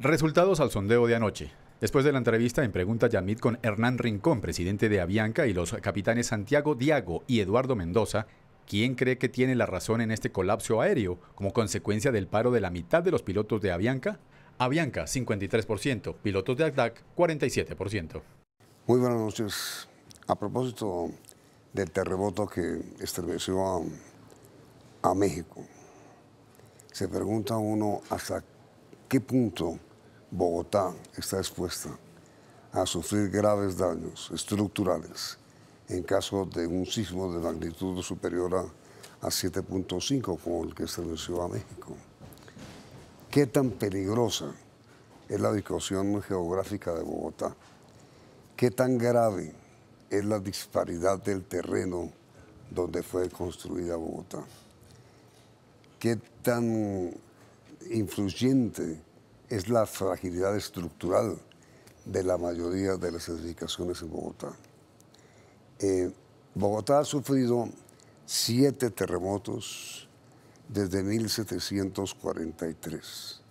Resultados al sondeo de anoche. Después de la entrevista en Pregunta Yamit con Hernán Rincón, presidente de Avianca, y los capitanes Santiago Diago y Eduardo Mendoza, ¿quién cree que tiene la razón en este colapso aéreo como consecuencia del paro de la mitad de los pilotos de Avianca? Avianca, 53%, pilotos de ACDAC, 47%. Muy buenas noches. A propósito del terremoto que estremeció a México, se pregunta uno hasta qué punto Bogotá está expuesta a sufrir graves daños estructurales en caso de un sismo de magnitud superior a 7.5 como el que estremeció a México. ¿Qué tan peligrosa es la ubicación geográfica de Bogotá? ¿Qué tan grave es la disparidad del terreno donde fue construida Bogotá? ¿Qué tan influyente es la fragilidad estructural de la mayoría de las edificaciones en Bogotá? Bogotá ha sufrido 7 terremotos desde 1743.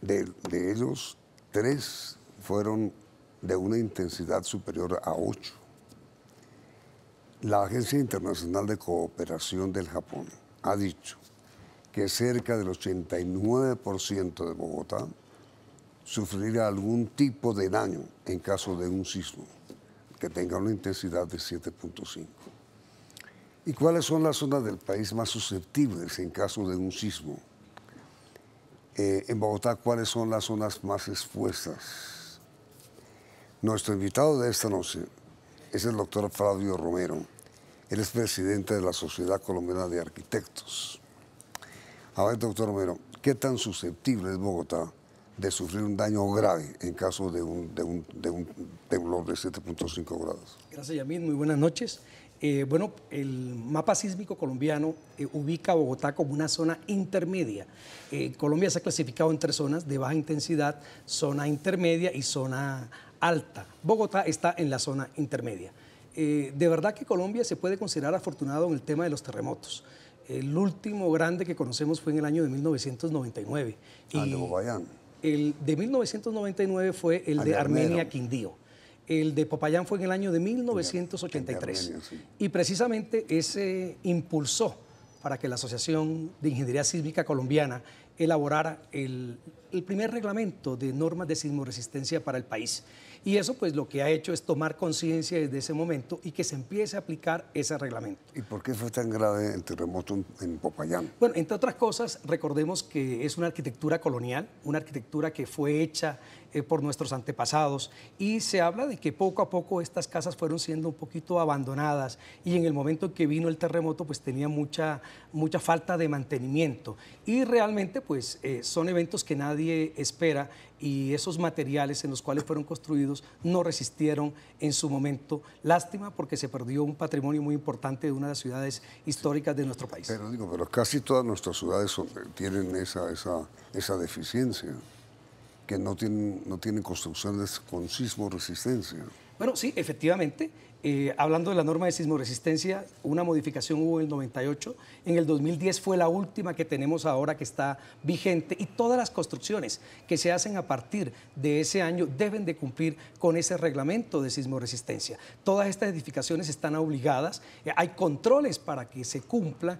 De ellos, 3 fueron de una intensidad superior a 8. La Agencia Internacional de Cooperación del Japón ha dicho que cerca del 89% de Bogotá sufrirá algún tipo de daño en caso de un sismo que tenga una intensidad de 7.5. ¿Y cuáles son las zonas del país más susceptibles en caso de un sismo? En Bogotá, ¿cuáles son las zonas más expuestas? Nuestro invitado de esta noche es el doctor Flavio Romero. Él es presidente de la Sociedad Colombiana de Arquitectos. A ver, doctor Romero, ¿qué tan susceptible es Bogotá de sufrir un daño grave en caso de un temblor de 7.5 grados? Gracias, Yamit. Muy buenas noches. Bueno, el mapa sísmico colombiano ubica a Bogotá como una zona intermedia. Colombia se ha clasificado en 3 zonas: de baja intensidad, zona intermedia y zona alta. Bogotá está en la zona intermedia. De verdad que Colombia se puede considerar afortunado en el tema de los terremotos. El último grande que conocemos fue en el año de 1999. El de Popayán. El de 1999 fue el de Armenia Quindío. El de Popayán fue en el año de 1983. Armenia, sí. Y precisamente ese impulsó para que la Asociación de Ingeniería Sísmica Colombiana elaborara el primer reglamento de normas de sismoresistencia para el país. Y eso pues lo que ha hecho es tomar conciencia desde ese momento y que se empiece a aplicar ese reglamento. ¿Y por qué fue tan grave el terremoto en Popayán? Bueno, entre otras cosas, recordemos que es una arquitectura colonial, una arquitectura que fue hecha por nuestros antepasados, y se habla de que poco a poco estas casas fueron siendo un poquito abandonadas, y en el momento en que vino el terremoto pues tenía mucha falta de mantenimiento, y realmente pues son eventos que nadie espera, y esos materiales en los cuales fueron construidos no resistieron en su momento. Lástima, porque se perdió un patrimonio muy importante de una de las ciudades históricas de nuestro país. Pero casi todas nuestras ciudades tienen esa deficiencia, que no tienen construcciones con sismoresistencia. Bueno, sí, efectivamente. Hablando de la norma de sismoresistencia, una modificación hubo en el 98, en el 2010 fue la última que tenemos ahora que está vigente, y todas las construcciones que se hacen a partir de ese año deben de cumplir con ese reglamento de sismoresistencia. Todas estas edificaciones están obligadas, hay controles para que se cumpla.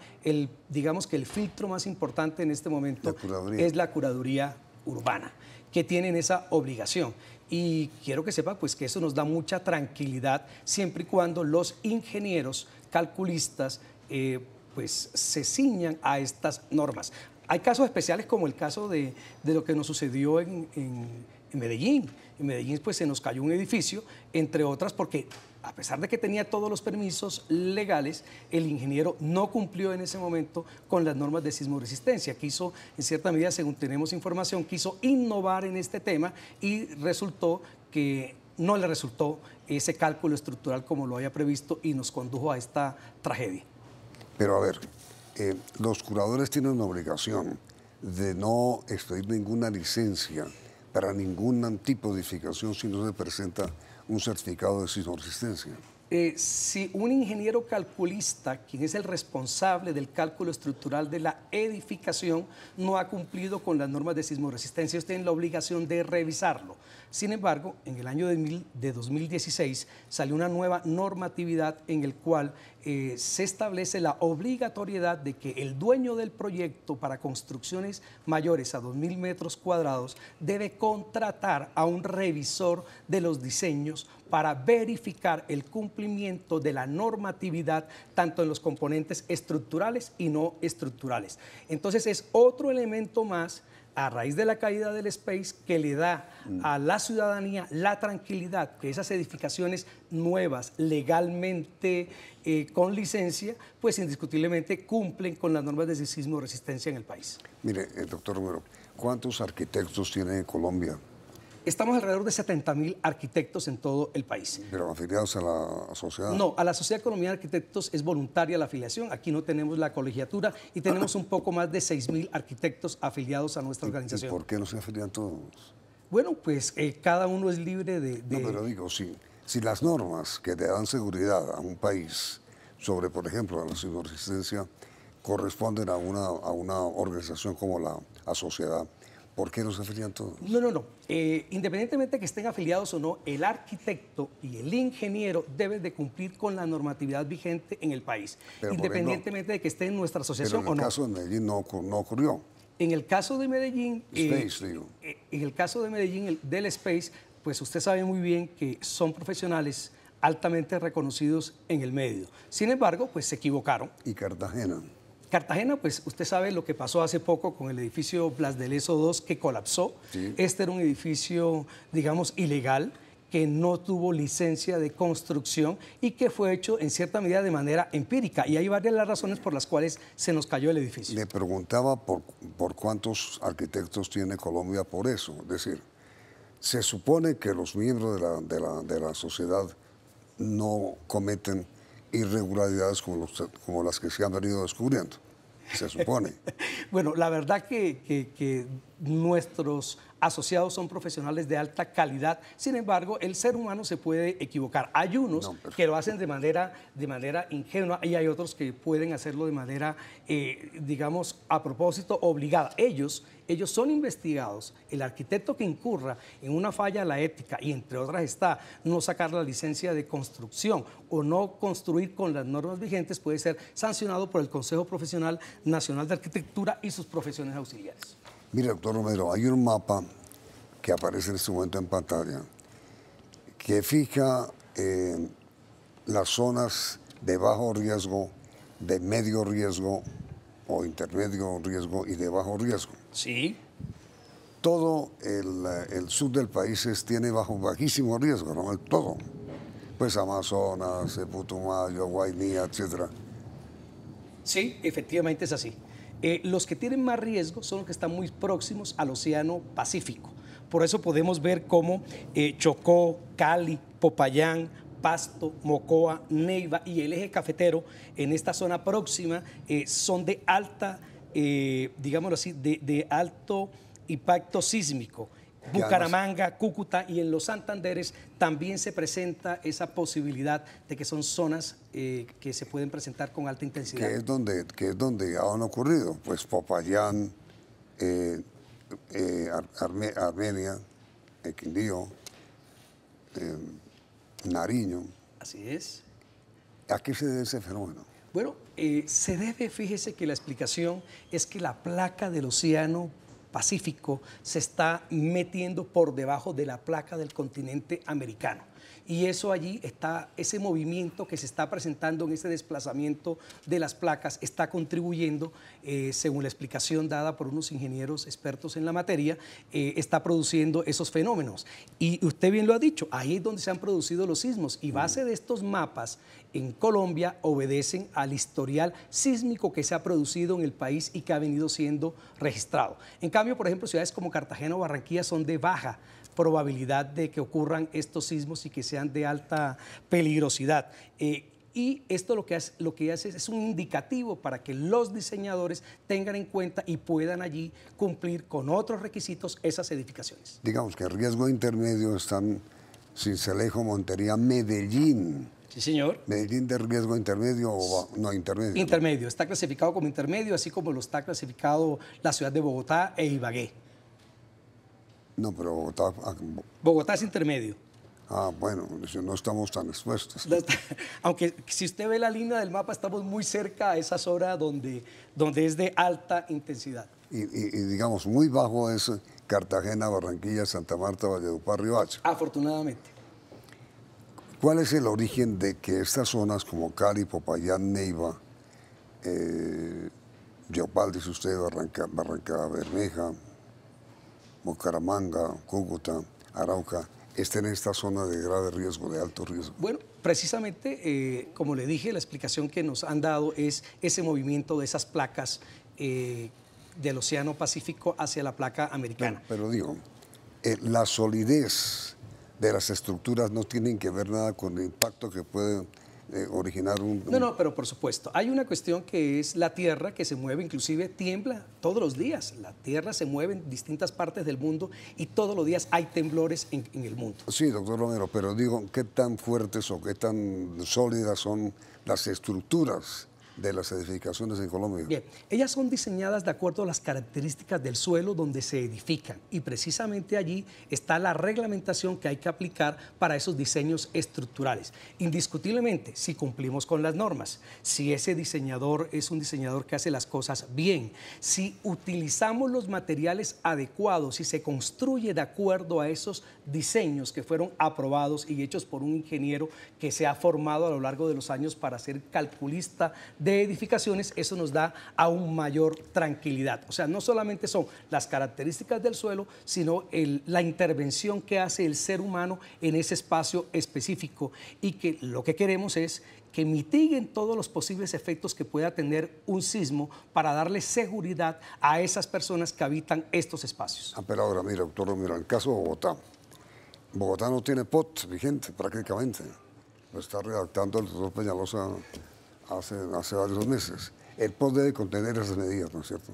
Digamos que el filtro más importante en este momento es la curaduría urbana, que tienen esa obligación. Y quiero que sepa pues que eso nos da mucha tranquilidad siempre y cuando los ingenieros, calculistas, pues se ciñan a estas normas. Hay casos especiales como el caso de lo que nos sucedió en Medellín. En Medellín pues se nos cayó un edificio, entre otras porque a pesar de que tenía todos los permisos legales, el ingeniero no cumplió en ese momento con las normas de sismoresistencia. Quiso, en cierta medida, según tenemos información, quiso innovar en este tema, y resultó que no le resultó ese cálculo estructural como lo había previsto, y nos condujo a esta tragedia. Pero a ver, los curadores tienen una obligación de no expedir ninguna licencia para ningún tipo de edificación si no se presenta un certificado de sismoresistencia. Si un ingeniero calculista, quien es el responsable del cálculo estructural de la edificación, no ha cumplido con las normas de sismoresistencia, usted tiene la obligación de revisarlo. Sin embargo, en el año de 2016 salió una nueva normatividad en el cual se establece la obligatoriedad de que el dueño del proyecto para construcciones mayores a 2.000 metros cuadrados debe contratar a un revisor de los diseños para verificar el cumplimiento de la normatividad tanto en los componentes estructurales y no estructurales. Entonces es otro elemento más a raíz de la caída del SPACE que le da a la ciudadanía la tranquilidad que esas edificaciones nuevas, legalmente con licencia, pues indiscutiblemente cumplen con las normas de sismoresistencia en el país. Mire, doctor Romero, ¿cuántos arquitectos tiene Colombia? Estamos alrededor de 70.000 arquitectos en todo el país. ¿Pero afiliados a la sociedad? No, a la Sociedad Colombiana de Arquitectos es voluntaria la afiliación. Aquí no tenemos la colegiatura y tenemos un poco más de 6.000 arquitectos afiliados a nuestra organización. ¿Y por qué no se afilian todos? Bueno, pues cada uno es libre de... No, pero digo, si las normas que le dan seguridad a un país sobre, por ejemplo, a la sismoresistencia corresponden a una organización como la sociedad, ¿por qué no se afilian todos? No. Independientemente de que estén afiliados o no, el arquitecto y el ingeniero deben de cumplir con la normatividad vigente en el país, Pero, independientemente de que esté en nuestra asociación o no. Pero en el caso de Medellín no ocurrió. En el caso de Medellín, Space, digo. En el caso de Medellín, del SPACE, pues usted sabe muy bien que son profesionales altamente reconocidos en el medio. Sin embargo, pues se equivocaron. ¿Y Cartagena? Cartagena, pues usted sabe lo que pasó hace poco con el edificio Blas de Lezo 2 que colapsó. Sí. Este era un edificio, digamos, ilegal, que no tuvo licencia de construcción y que fue hecho en cierta medida de manera empírica. Y hay varias las razones por las cuales se nos cayó el edificio. Le preguntaba por cuántos arquitectos tiene Colombia por eso. Es decir, se supone que los miembros de la sociedad no cometen irregularidades como las que se han venido descubriendo. Se supone. Bueno, la verdad que nuestros asociados son profesionales de alta calidad. Sin embargo, el ser humano se puede equivocar. Hay unos que lo hacen de manera ingenua y hay otros que pueden hacerlo de manera, digamos, a propósito, obligada. Ellos son investigados. El arquitecto que incurra en una falla a la ética, y entre otras está no sacar la licencia de construcción o no construir con las normas vigentes, puede ser sancionado por el Consejo Profesional Nacional de Arquitectura y sus profesiones auxiliares. Mire, doctor Romero, hay un mapa que aparece en este momento en pantalla que fija las zonas de bajo riesgo, de medio riesgo o intermedio riesgo y de bajo riesgo. Sí. Todo el sur del país tiene bajísimo riesgo, ¿no? Todo. Pues Amazonas, Putumayo, Guainía, etc. Sí, efectivamente es así. Los que tienen más riesgo son los que están muy próximos al Océano Pacífico. Por eso podemos ver cómo Chocó, Cali, Popayán, Pasto, Mocoa, Neiva y el eje cafetero en esta zona próxima son de alta, digámoslo así, de alto impacto sísmico. Bucaramanga, Cúcuta y en los Santanderes también se presenta esa posibilidad de que son zonas que se pueden presentar con alta intensidad. Que es donde han ocurrido, pues Popayán, Armenia, Quindío, Nariño. Así es. ¿A qué se debe ese fenómeno? Bueno, se debe, fíjese que la explicación es que la placa del Océano Pacífico se está metiendo por debajo de la placa del continente americano. Y eso allí está, ese movimiento que se está presentando en ese desplazamiento de las placas está contribuyendo, según la explicación dada por unos ingenieros expertos en la materia, está produciendo esos fenómenos. Y usted bien lo ha dicho, ahí es donde se han producido los sismos. Y base de estos mapas en Colombia obedecen al historial sísmico que se ha producido en el país y que ha venido siendo registrado. En cambio, por ejemplo, ciudades como Cartagena o Barranquilla son de baja probabilidad de que ocurran estos sismos y que sean de alta peligrosidad. Y esto lo que hace es un indicativo para que los diseñadores tengan en cuenta y puedan allí cumplir con otros requisitos esas edificaciones. Digamos que el riesgo intermedio están Sincelejo, Montería, Medellín. Sí, señor. Medellín de riesgo intermedio o no intermedio. Intermedio, está clasificado como intermedio, así como lo está clasificado la ciudad de Bogotá e Ibagué. No, pero Bogotá. Bogotá es intermedio. Bueno, no estamos tan expuestos. Aunque si usted ve la línea del mapa, estamos muy cerca a esa zona donde es de alta intensidad. Y digamos, muy bajo es Cartagena, Barranquilla, Santa Marta, Valledupar, Riohacha. Afortunadamente. ¿Cuál es el origen de que estas zonas como Cali, Popayán, Neiva, Yopal, dice usted, Barranca Bermeja, Bucaramanga, Cúcuta, Arauca, estén en esta zona de grave riesgo, de alto riesgo? Bueno, precisamente, como le dije, la explicación que nos han dado es ese movimiento de esas placas del Océano Pacífico hacia la placa americana. Pero digo, la solidez de las estructuras no tienen que ver nada con el impacto que puede originar No, pero por supuesto. Hay una cuestión que es la Tierra que se mueve, inclusive tiembla todos los días. La Tierra se mueve en distintas partes del mundo y todos los días hay temblores en el mundo. Sí, doctor Romero, pero digo, ¿qué tan fuertes o qué tan sólidas son las estructuras de las edificaciones en Colombia? Bien, ellas son diseñadas de acuerdo a las características del suelo donde se edifican y precisamente allí está la reglamentación que hay que aplicar para esos diseños estructurales. Indiscutiblemente, si cumplimos con las normas, si ese diseñador es un diseñador que hace las cosas bien, si utilizamos los materiales adecuados, si se construye de acuerdo a esos diseños que fueron aprobados y hechos por un ingeniero que se ha formado a lo largo de los años para ser calculista de edificaciones, eso nos da aún mayor tranquilidad. O sea, no solamente son las características del suelo, sino la intervención que hace el ser humano en ese espacio específico y que lo que queremos es que mitiguen todos los posibles efectos que pueda tener un sismo para darle seguridad a esas personas que habitan estos espacios. Pero ahora, mira, doctor Romero, en el caso de Bogotá no tiene POT vigente prácticamente. Lo está redactando el doctor Peñalosa hace varios meses. El POT debe contener esas medidas, ¿no es cierto?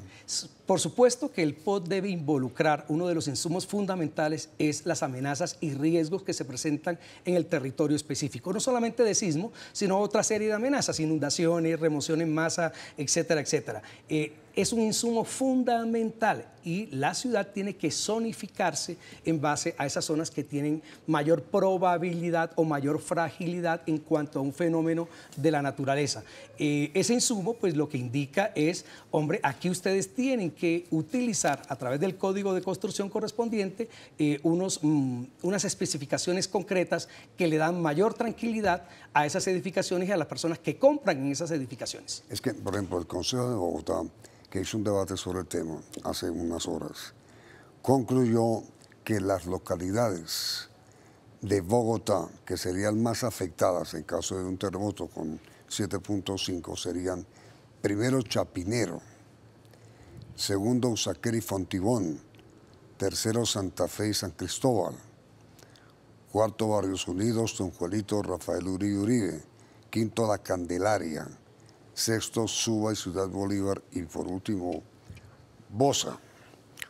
Por supuesto que el POT debe involucrar, uno de los insumos fundamentales es las amenazas y riesgos que se presentan en el territorio específico, no solamente de sismo, sino otra serie de amenazas, inundaciones, remoción en masa, etcétera, etcétera. Es un insumo fundamental y la ciudad tiene que zonificarse en base a esas zonas que tienen mayor probabilidad o mayor fragilidad en cuanto a un fenómeno de la naturaleza. Ese insumo, pues lo que indica es, hombre, aquí ustedes tienen que utilizar a través del código de construcción correspondiente unas especificaciones concretas que le dan mayor tranquilidad a esas edificaciones y a las personas que compran en esas edificaciones. Es que, por ejemplo, el Consejo de Bogotá, que hizo un debate sobre el tema hace unas horas, concluyó que las localidades de Bogotá, que serían más afectadas en caso de un terremoto con 7.5, serían primero Chapinero, segundo Usaquén y Fontibón, tercero Santa Fe y San Cristóbal, cuarto Barrios Unidos, Don Juelito, Rafael Uribe, quinto La Candelaria, sexto Suba y Ciudad Bolívar y por último Bosa.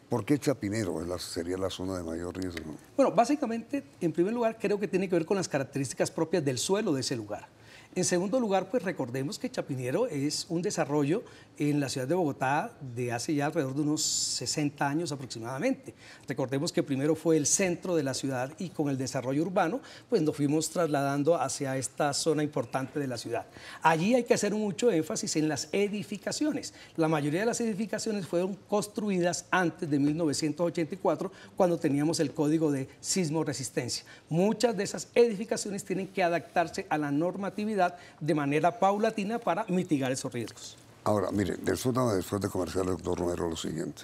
¿Por qué Chapinero sería la zona de mayor riesgo? Bueno, básicamente, en primer lugar, creo que tiene que ver con las características propias del suelo de ese lugar. En segundo lugar, pues recordemos que Chapinero es un desarrollo en la ciudad de Bogotá de hace ya alrededor de unos 60 años aproximadamente. Recordemos que primero fue el centro de la ciudad y con el desarrollo urbano, pues nos fuimos trasladando hacia esta zona importante de la ciudad. Allí hay que hacer mucho énfasis en las edificaciones. La mayoría de las edificaciones fueron construidas antes de 1984, cuando teníamos el Código de Sismo Resistencia. Muchas de esas edificaciones tienen que adaptarse a la normatividad de manera paulatina para mitigar esos riesgos. Ahora, mire, después de comercial, doctor Romero, lo siguiente.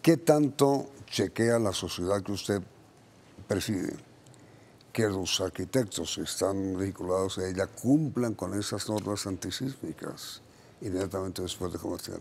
¿Qué tanto chequea la sociedad que usted preside que los arquitectos que están vinculados a ella cumplan con esas normas antisísmicas inmediatamente después de comercial?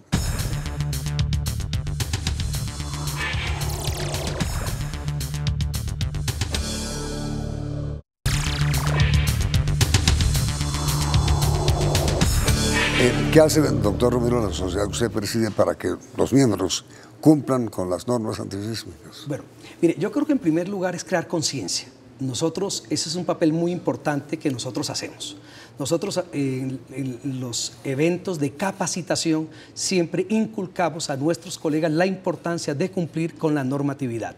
¿Qué hace el doctor Romero la sociedad que usted preside para que los miembros cumplan con las normas antisísmicas? Bueno, mire, yo creo que en primer lugar es crear conciencia. nosotros, ese es un papel muy importante que nosotros hacemos. Nosotros en los eventos de capacitación siempre inculcamos a nuestros colegas la importancia de cumplir con la normatividad.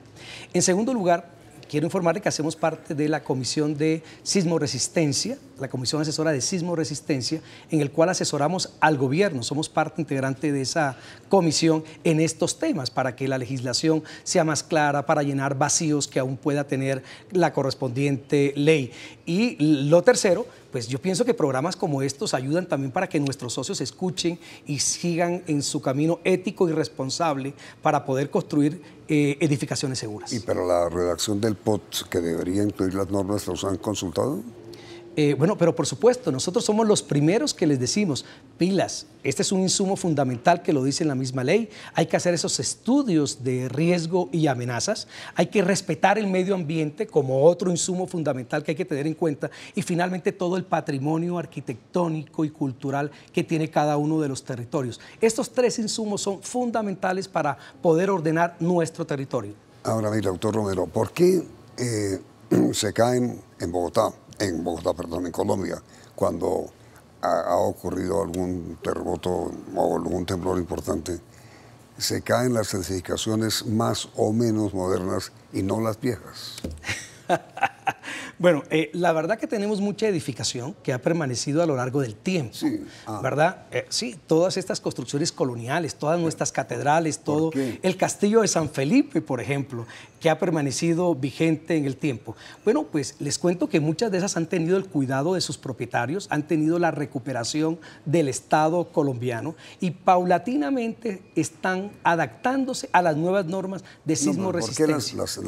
En segundo lugar, quiero informarle que hacemos parte de la Comisión de Sismoresistencia, la Comisión Asesora de Sismoresistencia, en el cual asesoramos al gobierno. Somos parte integrante de esa comisión en estos temas para que la legislación sea más clara, para llenar vacíos que aún pueda tener la correspondiente ley. Y lo tercero, pues yo pienso que programas como estos ayudan también para que nuestros socios escuchen y sigan en su camino ético y responsable para poder construir edificaciones seguras. ¿Y para la redacción del POT, que debería incluir las normas, los han consultado? Bueno, pero por supuesto, nosotros somos los primeros que les decimos, pilas, este es un insumo fundamental que lo dice en la misma ley, hay que hacer esos estudios de riesgo y amenazas, hay que respetar el medio ambiente como otro insumo fundamental que hay que tener en cuenta y finalmente todo el patrimonio arquitectónico y cultural que tiene cada uno de los territorios. Estos tres insumos son fundamentales para poder ordenar nuestro territorio. Ahora, mira, doctor Romero, ¿por qué se caen en Bogotá, en Colombia, cuando ha ocurrido algún terremoto o algún temblor importante, se caen las edificaciones más o menos modernas y no las viejas? Bueno, la verdad que tenemos mucha edificación que ha permanecido a lo largo del tiempo, sí. ¿Verdad? Sí, todas estas construcciones coloniales, todas nuestras catedrales, todo el castillo de San Felipe, por ejemplo, que ha permanecido vigente en el tiempo. Bueno, pues les cuento que muchas de esas han tenido el cuidado de sus propietarios, han tenido la recuperación del Estado colombiano y paulatinamente están adaptándose a las nuevas normas de sismoresistencia. ¿Por qué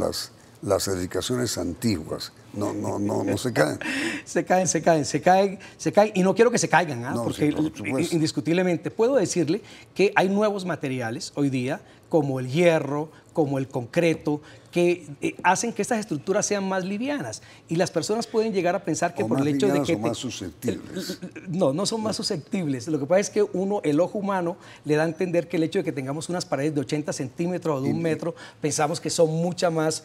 las edificaciones antiguas no se caen? Se caen y no quiero que se caigan, porque sí, indiscutiblemente puedo decirle que hay nuevos materiales hoy día, como el hierro, como el concreto, que hacen que estas estructuras sean más livianas y las personas pueden llegar a pensar que por el hecho de que... ¿O más susceptibles? No son más susceptibles. Lo que pasa es que el ojo humano le da a entender que el hecho de que tengamos unas paredes de 80 centímetros o de 1 metro, pensamos que son mucho más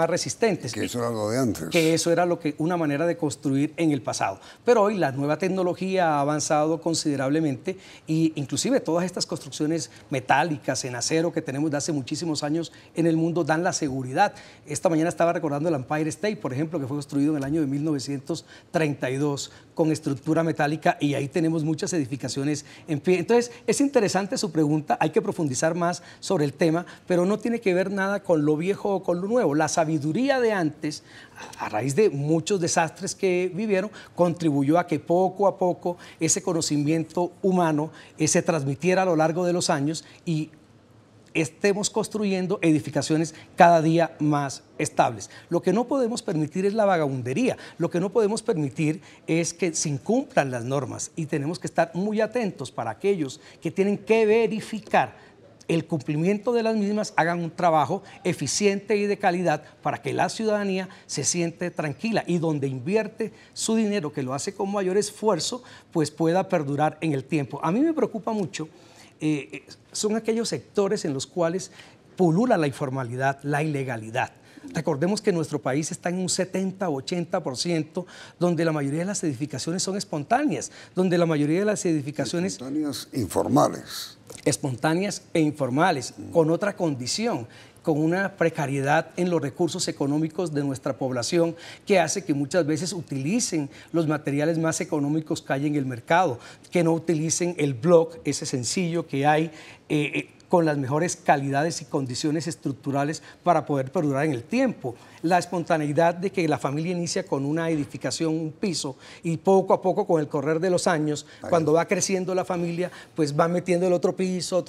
resistentes. Que eso era lo de antes. Que eso era una manera de construir en el pasado. Pero hoy la nueva tecnología ha avanzado considerablemente y inclusive todas estas construcciones metálicas en acero que tenemos de hace muchísimos años en el mundo dan la seguridad. Esta mañana estaba recordando el Empire State, por ejemplo, que fue construido en el año de 1932 con estructura metálica y ahí tenemos muchas edificaciones en pie. Entonces, es interesante su pregunta, hay que profundizar más sobre el tema, pero no tiene que ver nada con lo viejo o con lo nuevo. La sabiduría de antes, a raíz de muchos desastres que vivieron, contribuyó a que poco a poco ese conocimiento humano se transmitiera a lo largo de los años y estemos construyendo edificaciones cada día más estables. Lo que no podemos permitir es la vagabundería, lo que no podemos permitir es que se incumplan las normas y tenemos que estar muy atentos para aquellos que tienen que verificar el cumplimiento de las mismas, hagan un trabajo eficiente y de calidad para que la ciudadanía se siente tranquila y donde invierte su dinero, que lo hace con mayor esfuerzo, pues pueda perdurar en el tiempo. A mí me preocupa mucho son aquellos sectores en los cuales pulula la informalidad, la ilegalidad. Recordemos que nuestro país está en un 70-80%, donde la mayoría de las edificaciones son espontáneas, donde la mayoría de las edificaciones... Espontáneas informales. Espontáneas e informales, con otra condición, con una precariedad en los recursos económicos de nuestra población que hace que muchas veces utilicen los materiales más económicos que hay en el mercado, que no utilicen el block, ese sencillo que hay, con las mejores calidades y condiciones estructurales para poder perdurar en el tiempo. La espontaneidad de que la familia inicia con una edificación, un piso, y poco a poco, con el correr de los años, cuando va creciendo la familia, pues va metiendo el otro piso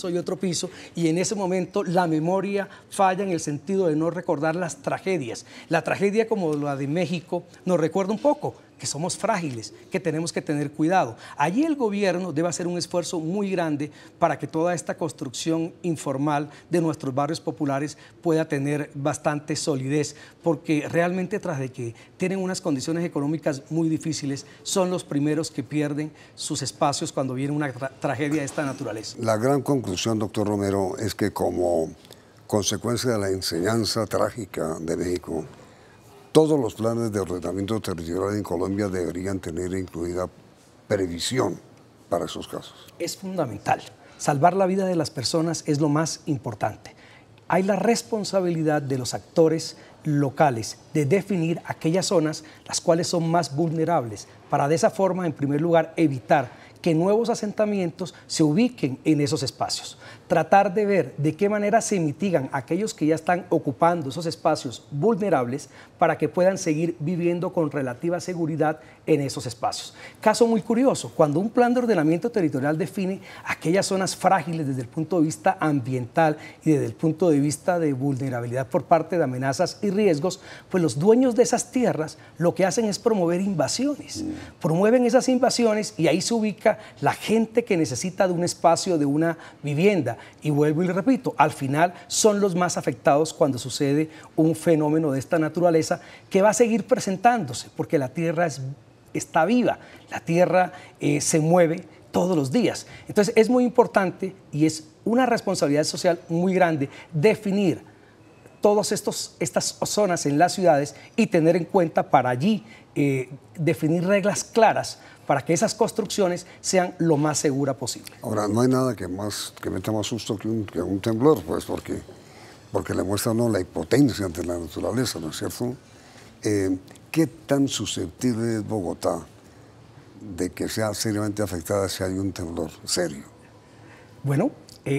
y otro piso, y en ese momento la memoria falla en el sentido de no recordar las tragedias. La tragedia como la de México nos recuerda un poco que somos frágiles, que tenemos que tener cuidado. Allí el gobierno debe hacer un esfuerzo muy grande para que toda esta construcción informal de nuestros barrios populares pueda tener bastante solidez, porque realmente tras de que tienen unas condiciones económicas muy difíciles, son los primeros que pierden sus espacios cuando viene una tragedia de esta naturaleza. La gran conclusión, doctor Romero, es que como consecuencia de la enseñanza trágica de México, todos los planes de ordenamiento territorial en Colombia deberían tener incluida previsión para esos casos. Es fundamental. Salvar la vida de las personas es lo más importante. Hay la responsabilidad de los actores locales de definir aquellas zonas las cuales son más vulnerables para de esa forma, en primer lugar, evitar que nuevos asentamientos se ubiquen en esos espacios. Tratar de ver de qué manera se mitigan aquellos que ya están ocupando esos espacios vulnerables para que puedan seguir viviendo con relativa seguridad en esos espacios. Caso muy curioso, cuando un plan de ordenamiento territorial define aquellas zonas frágiles desde el punto de vista ambiental y desde el punto de vista de vulnerabilidad por parte de amenazas y riesgos, pues los dueños de esas tierras lo que hacen es promover invasiones. Promueven esas invasiones y ahí se ubica la gente que necesita de un espacio, de una vivienda. Y vuelvo y le repito, al final son los más afectados cuando sucede un fenómeno de esta naturaleza que va a seguir presentándose, porque la tierra está viva, la tierra se mueve todos los días. Entonces es muy importante y es una responsabilidad social muy grande definir todas estas zonas en las ciudades y tener en cuenta para allí definir reglas claras para que esas construcciones sean lo más seguras posible. Ahora, no hay nada que meta más susto que un temblor, pues, porque le muestra a uno la impotencia ante la naturaleza, ¿no es cierto? ¿Qué tan susceptible es Bogotá de que sea seriamente afectada si hay un temblor serio? Bueno,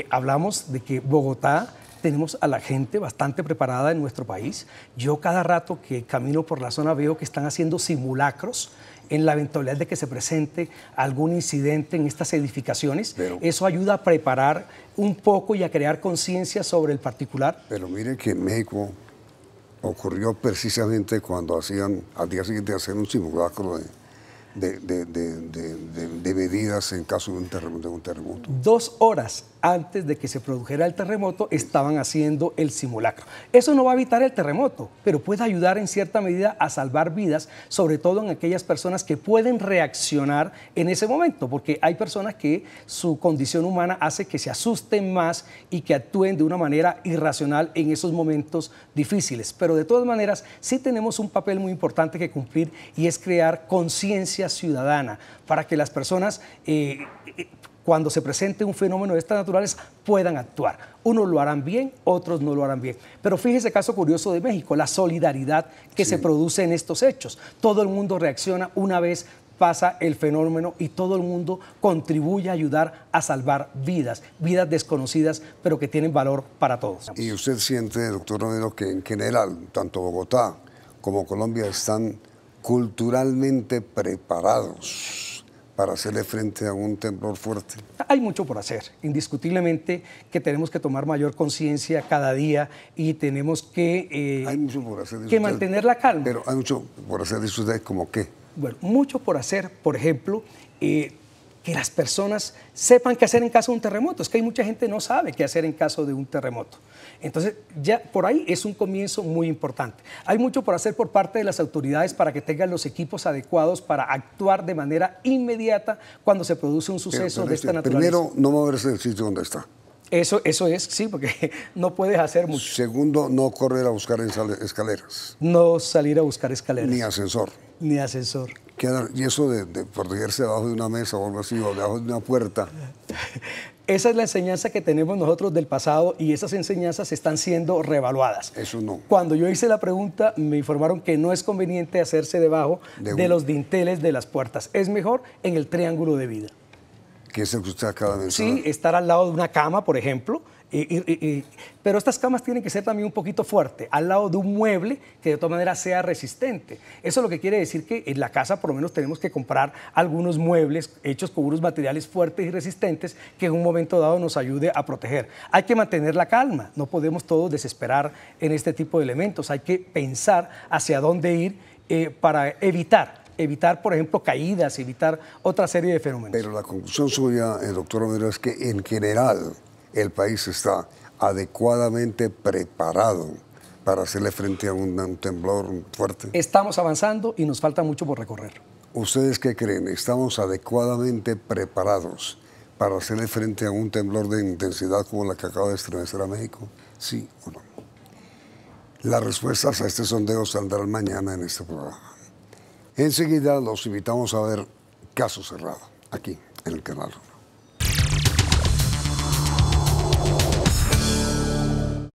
hablamos de que Bogotá tenemos a la gente bastante preparada en nuestro país. Yo cada rato que camino por la zona veo que están haciendo simulacros en la eventualidad de que se presente algún incidente en estas edificaciones. Eso ayuda a preparar un poco y a crear conciencia sobre el particular. Pero mire que en México ocurrió precisamente cuando al día siguiente hacían un simulacro de medidas en caso de un terremoto. 2 horas antes de que se produjera el terremoto estaban haciendo el simulacro. Eso no va a evitar el terremoto, pero puede ayudar en cierta medida a salvar vidas, sobre todo en aquellas personas que pueden reaccionar en ese momento, porque hay personas que su condición humana hace que se asusten más y que actúen de una manera irracional en esos momentos difíciles. Pero de todas maneras, sí tenemos un papel muy importante que cumplir y es crear conciencia ciudadana para que las personas cuando se presente un fenómeno de esta naturaleza puedan actuar. Unos lo harán bien, otros no lo harán bien. Pero fíjese el caso curioso de México, la solidaridad que se produce en estos hechos. Todo el mundo reacciona una vez pasa el fenómeno y todo el mundo contribuye a ayudar a salvar vidas desconocidas, pero que tienen valor para todos. ¿Y usted siente, doctor Romero, que en general, tanto Bogotá como Colombia están culturalmente preparados para hacerle frente a un temblor fuerte? Hay mucho por hacer, indiscutiblemente que tenemos que tomar mayor conciencia cada día y tenemos que, hay mucho por hacer, que mantener la calma. Pero hay mucho por hacer, ¿eso usted como qué? Bueno, mucho por hacer, por ejemplo, que las personas sepan qué hacer en caso de un terremoto. Es que hay mucha gente que no sabe qué hacer en caso de un terremoto. Entonces, ya por ahí es un comienzo muy importante. Hay mucho por hacer por parte de las autoridades para que tengan los equipos adecuados para actuar de manera inmediata cuando se produce un suceso de esta naturaleza. Primero, no moverse del sitio donde está. Eso es, sí, porque no puedes hacer mucho. Segundo, no correr a buscar escaleras. No salir a buscar escaleras. Ni ascensor. Ni ascensor. Y eso de protegerse debajo de una mesa o algo así, o debajo de una puerta. Esa es la enseñanza que tenemos nosotros del pasado y esas enseñanzas están siendo reevaluadas. Eso no. Cuando yo hice la pregunta, me informaron que no es conveniente hacerse debajo de los dinteles de las puertas. Es mejor en el triángulo de vida. ¿Qué es el que usted acaba de mencionar? Sí, estar al lado de una cama, por ejemplo. Pero estas camas tienen que ser también un poquito fuertes, al lado de un mueble que de todas maneras sea resistente. Eso lo que quiere decir que en la casa por lo menos tenemos que comprar algunos muebles hechos con unos materiales fuertes y resistentes que en un momento dado nos ayude a proteger. Hay que mantener la calma, no podemos todos desesperar en este tipo de elementos. Hay que pensar hacia dónde ir para evitar, por ejemplo, caídas, evitar otra serie de fenómenos. Pero la conclusión suya, doctor Romero, es que en general el país está adecuadamente preparado para hacerle frente a un temblor fuerte. Estamos avanzando y nos falta mucho por recorrer. ¿Ustedes qué creen? ¿Estamos adecuadamente preparados para hacerle frente a un temblor de intensidad como la que acaba de estremecer a México? ¿Sí o no? Las respuestas a este sondeo saldrán mañana en este programa. Enseguida los invitamos a ver Caso Cerrado, aquí en el canal.